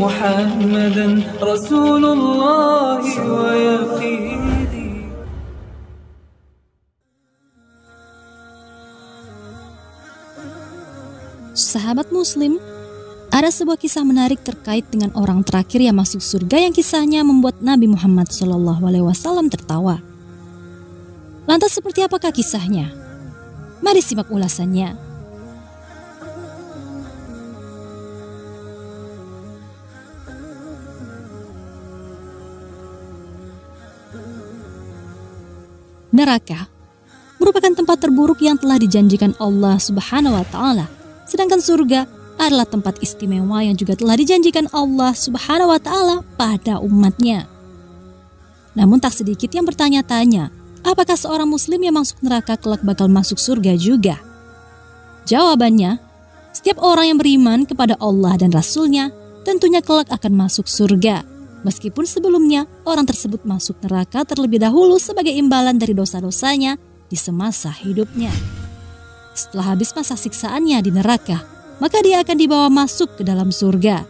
محمدا رسول الله ويقيني. Sahabat Muslim, ada sebuah kisah menarik terkait dengan orang terakhir yang masuk surga yang kisahnya membuat Nabi Muhammad SAW tertawa. Lantas seperti apakah kisahnya? Mari simak ulasannya. Neraka merupakan tempat terburuk yang telah dijanjikan Allah Subhanahu wa Ta'ala, sedangkan surga adalah tempat istimewa yang juga telah dijanjikan Allah Subhanahu wa Ta'ala pada umatnya. Namun tak sedikit yang bertanya-tanya, apakah seorang muslim yang masuk neraka kelak bakal masuk surga juga? Jawabannya, setiap orang yang beriman kepada Allah dan Rasul-Nya tentunya kelak akan masuk surga, meskipun sebelumnya orang tersebut masuk neraka terlebih dahulu sebagai imbalan dari dosa-dosanya di semasa hidupnya. Setelah habis masa siksaannya di neraka, maka dia akan dibawa masuk ke dalam surga.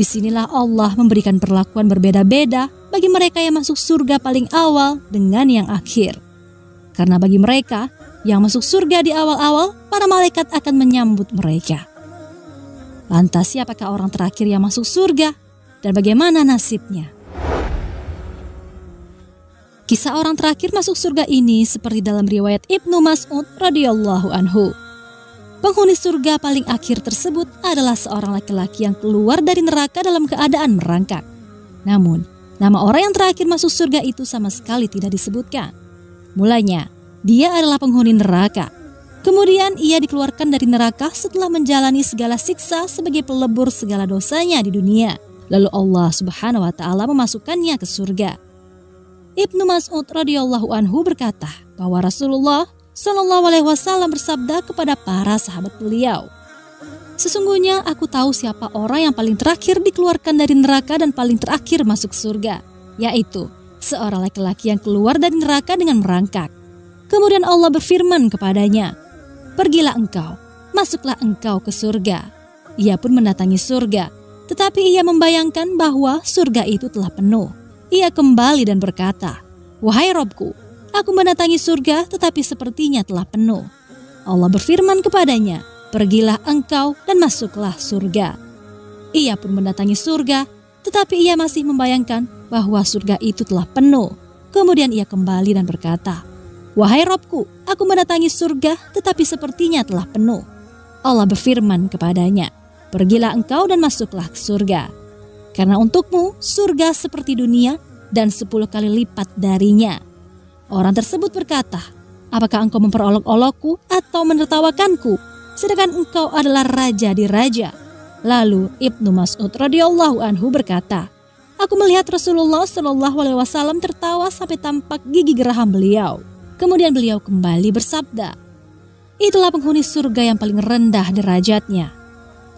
Disinilah Allah memberikan perlakuan berbeda-beda bagi mereka yang masuk surga paling awal dengan yang akhir. Karena bagi mereka yang masuk surga di awal-awal, para malaikat akan menyambut mereka. Lantas siapakah orang terakhir yang masuk surga dan bagaimana nasibnya? Kisah orang terakhir masuk surga ini seperti dalam riwayat Ibnu Mas'ud radhiyallahu anhu. Penghuni surga paling akhir tersebut adalah seorang laki-laki yang keluar dari neraka dalam keadaan merangkak. Namun, nama orang yang terakhir masuk surga itu sama sekali tidak disebutkan. Mulanya, dia adalah penghuni neraka. Kemudian ia dikeluarkan dari neraka setelah menjalani segala siksa sebagai pelebur segala dosanya di dunia. Lalu Allah Subhanahu wa Ta'ala memasukkannya ke surga. Ibnu Mas'ud radhiyallahu anhu berkata bahwa Rasulullah SAW bersabda kepada para sahabat beliau, "Sesungguhnya aku tahu siapa orang yang paling terakhir dikeluarkan dari neraka dan paling terakhir masuk surga, yaitu seorang laki-laki yang keluar dari neraka dengan merangkak. Kemudian Allah berfirman kepadanya, 'Pergilah engkau, masuklah engkau ke surga.' Ia pun mendatangi surga, tetapi ia membayangkan bahwa surga itu telah penuh. Ia kembali dan berkata, 'Wahai Robku, aku mendatangi surga tetapi sepertinya telah penuh.' Allah berfirman kepadanya, 'Pergilah engkau dan masuklah surga.' Ia pun mendatangi surga, tetapi ia masih membayangkan bahwa surga itu telah penuh. Kemudian ia kembali dan berkata, 'Wahai Robku, aku mendatangi surga tetapi sepertinya telah penuh.' Allah berfirman kepadanya, 'Pergilah engkau dan masuklah ke surga. Karena untukmu surga seperti dunia dan 10 kali lipat darinya.' Orang tersebut berkata, 'Apakah engkau memperolok-olokku atau menertawakanku, sedangkan engkau adalah raja di raja?' Lalu Ibnu Mas'ud radhiyallahu anhu berkata, 'Aku melihat Rasulullah SAW tertawa sampai tampak gigi geraham beliau. Kemudian beliau kembali bersabda, 'Itulah penghuni surga yang paling rendah derajatnya.'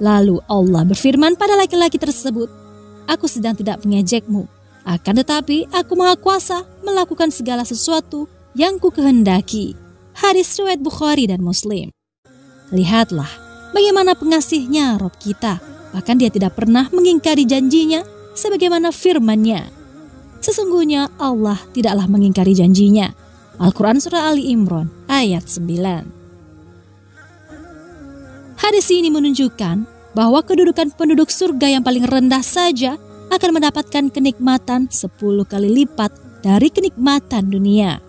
Lalu Allah berfirman pada laki-laki tersebut, 'Aku sedang tidak mengejekmu, akan tetapi aku maha kuasa melakukan segala sesuatu yang ku kehendaki.' Hadis riwayat Bukhari dan Muslim. Lihatlah bagaimana pengasihnya Rob kita, bahkan dia tidak pernah mengingkari janjinya sebagaimana firman-Nya. Sesungguhnya Allah tidaklah mengingkari janjinya. Al-Quran Surah Ali Imran ayat 9. Hadis ini menunjukkan bahwa kedudukan penduduk surga yang paling rendah saja akan mendapatkan kenikmatan 10 kali lipat dari kenikmatan dunia.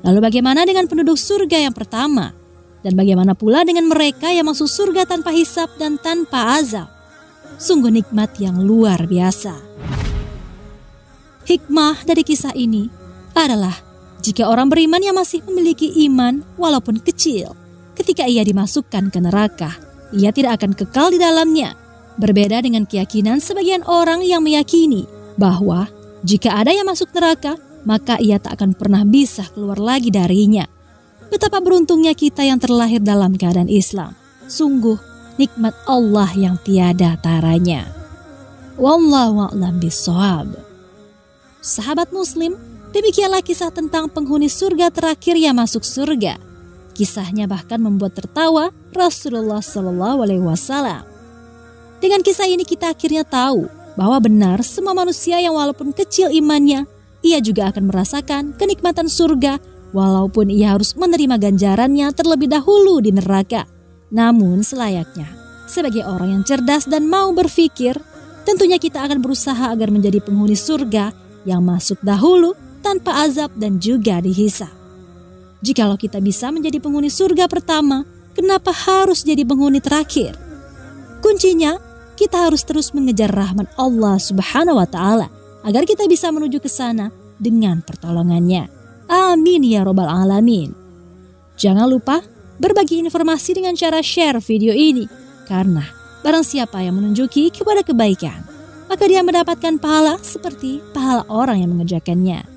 Lalu bagaimana dengan penduduk surga yang pertama? Dan bagaimana pula dengan mereka yang masuk surga tanpa hisab dan tanpa azab? Sungguh nikmat yang luar biasa. Hikmah dari kisah ini adalah jika orang beriman yang masih memiliki iman walaupun kecil, ketika ia dimasukkan ke neraka, ia tidak akan kekal di dalamnya. Berbeda dengan keyakinan sebagian orang yang meyakini bahwa jika ada yang masuk neraka, maka ia tak akan pernah bisa keluar lagi darinya. Betapa beruntungnya kita yang terlahir dalam keadaan Islam. Sungguh nikmat Allah yang tiada taranya. Wallahu a'lam bishawab. Sahabat Muslim, demikianlah kisah tentang penghuni surga terakhir yang masuk surga. Kisahnya bahkan membuat tertawa Rasulullah SAW. Dengan kisah ini kita akhirnya tahu bahwa benar semua manusia yang walaupun kecil imannya, ia juga akan merasakan kenikmatan surga walaupun ia harus menerima ganjarannya terlebih dahulu di neraka. Namun selayaknya, sebagai orang yang cerdas dan mau berpikir, tentunya kita akan berusaha agar menjadi penghuni surga yang masuk dahulu tanpa azab dan juga dihisab. Jikalau kita bisa menjadi penghuni surga pertama, kenapa harus jadi penghuni terakhir? Kuncinya, kita harus terus mengejar rahmat Allah Subhanahu wa Ta'ala agar kita bisa menuju ke sana dengan pertolongannya. Amin ya Rabbal Alamin. Jangan lupa berbagi informasi dengan cara share video ini, karena barang siapa yang menunjuki kepada kebaikan, maka dia mendapatkan pahala seperti pahala orang yang mengerjakannya.